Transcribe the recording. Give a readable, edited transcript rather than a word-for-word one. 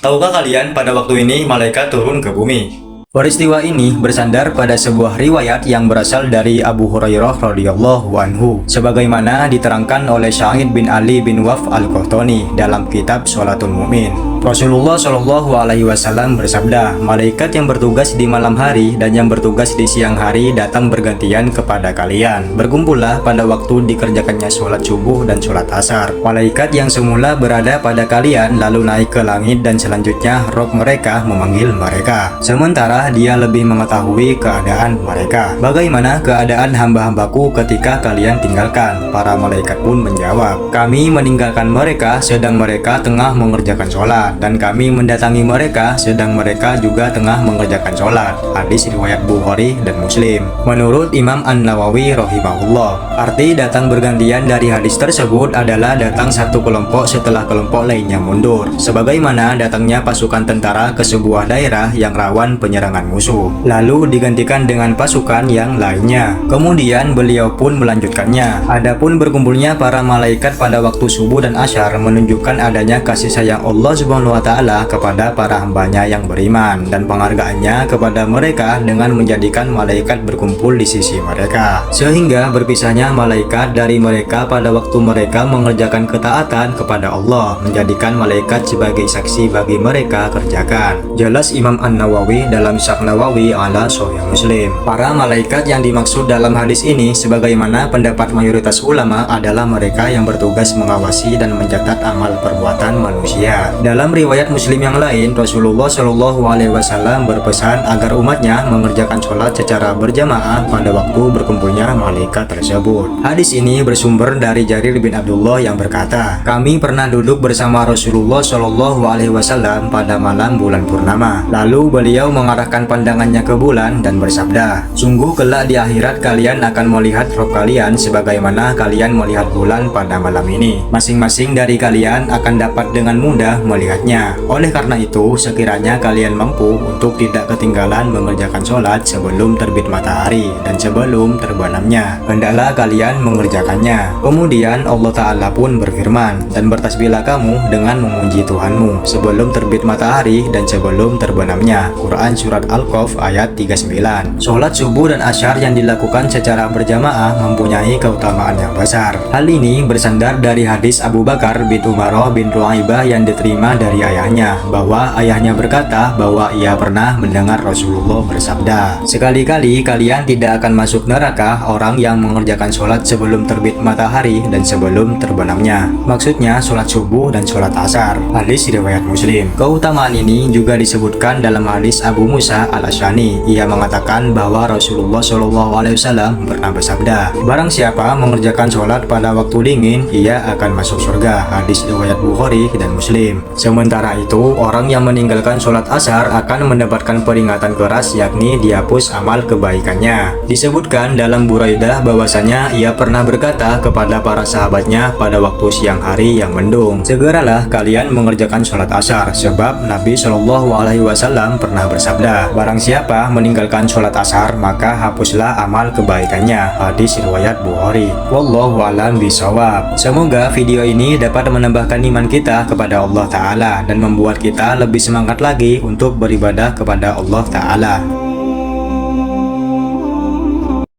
Tahukah kalian pada waktu ini malaikat turun ke bumi? Peristiwa ini bersandar pada sebuah riwayat yang berasal dari Abu Hurairah radhiyallahu anhu, sebagaimana diterangkan oleh Syahid bin Ali bin Waf al-Qahtani dalam kitab Sholatul Mu'min. Rasulullah Shallallahu Alaihi Wasallam bersabda, malaikat yang bertugas di malam hari dan yang bertugas di siang hari datang bergantian kepada kalian. Berkumpullah pada waktu dikerjakannya sholat subuh dan sholat asar. Malaikat yang semula berada pada kalian lalu naik ke langit dan selanjutnya Rob mereka memanggil mereka. Sementara dia lebih mengetahui keadaan mereka. Bagaimana keadaan hamba-hambaku ketika kalian tinggalkan? Para malaikat pun menjawab, kami meninggalkan mereka sedang mereka tengah mengerjakan sholat, dan kami mendatangi mereka sedang mereka juga tengah mengerjakan sholat. Hadis riwayat Bukhari dan Muslim. Menurut Imam An-Nawawi rahimahullah, arti datang bergantian dari hadis tersebut adalah datang satu kelompok setelah kelompok lainnya mundur, sebagaimana datangnya pasukan tentara ke sebuah daerah yang rawan penyerangan musuh, lalu digantikan dengan pasukan yang lainnya. Kemudian beliau pun melanjutkannya. Adapun berkumpulnya para malaikat pada waktu subuh dan asyar menunjukkan adanya kasih sayang Allah Subhanahu wa Ta'ala kepada para hambanya yang beriman dan penghargaannya kepada mereka dengan menjadikan malaikat berkumpul di sisi mereka, sehingga berpisahnya malaikat dari mereka pada waktu mereka mengerjakan ketaatan kepada Allah, menjadikan malaikat sebagai saksi bagi mereka kerjakan. Jelas Imam An-Nawawi dalam Syarh Nawawi ala Sahih Muslim. Para malaikat yang dimaksud dalam hadis ini sebagaimana pendapat mayoritas ulama adalah mereka yang bertugas mengawasi dan mencatat amal perbuatan manusia. Dalam riwayat Muslim yang lain, Rasulullah Shallallahu Alaihi Wasallam berpesan agar umatnya mengerjakan sholat secara berjamaah pada waktu berkumpulnya malaikat tersebut. Hadis ini bersumber dari Jarir bin Abdullah yang berkata, kami pernah duduk bersama Rasulullah Shallallahu Alaihi Wasallam pada malam bulan purnama. Lalu beliau mengarahkan pandangannya ke bulan dan bersabda, sungguh kelak di akhirat kalian akan melihat Rabb kalian sebagaimana kalian melihat bulan pada malam ini. Masing-masing dari kalian akan dapat dengan mudah melihatnya. Oleh karena itu, sekiranya kalian mampu untuk tidak ketinggalan mengerjakan sholat sebelum terbit matahari dan sebelum terbenamnya, hendaklah kalian mengerjakannya. Kemudian Allah Ta'ala pun berfirman, dan bertasbihlah kamu dengan memuji Tuhanmu sebelum terbit matahari dan sebelum terbenamnya. Quran Surat Al-Qaf ayat 39. Sholat subuh dan asyar yang dilakukan secara berjamaah mempunyai keutamaan yang besar. Hal ini bersandar dari hadis Abu Bakar bin Umarah bin Ru'aibah yang diterima dari ayahnya, bahwa ayahnya berkata bahwa ia pernah mendengar Rasulullah bersabda, sekali-kali kalian tidak akan masuk neraka orang yang mengerjakan sholat sebelum terbit matahari dan sebelum terbenamnya. Maksudnya sholat subuh dan sholat asar. Hadis riwayat Muslim. Keutamaan ini juga disebutkan dalam hadis Abu Musa al-Asy'ari. Ia mengatakan bahwa Rasulullah Shallallahu Alaihi Wasallam pernah bersabda, barang siapa mengerjakan sholat pada waktu dingin, ia akan masuk surga. Hadis riwayat Bukhari dan Muslim. Sementara itu, orang yang meninggalkan sholat asar akan mendapatkan peringatan keras, yakni dihapus amal kebaikannya. Disebutkan dalam Buraidah bahwasanya ia pernah berkata kepada para sahabatnya pada waktu siang hari yang mendung, segeralah kalian mengerjakan sholat asar, sebab Nabi Shallallahu Alaihi Wasallam pernah bersabda, barang siapa meninggalkan sholat asar maka hapuslah amal kebaikannya. Hadis riwayat Bukhari. Wallahu a'lam bishawab. Semoga video ini dapat menambahkan iman kita kepada Allah Ta'ala dan membuat kita lebih semangat lagi untuk beribadah kepada Allah Ta'ala.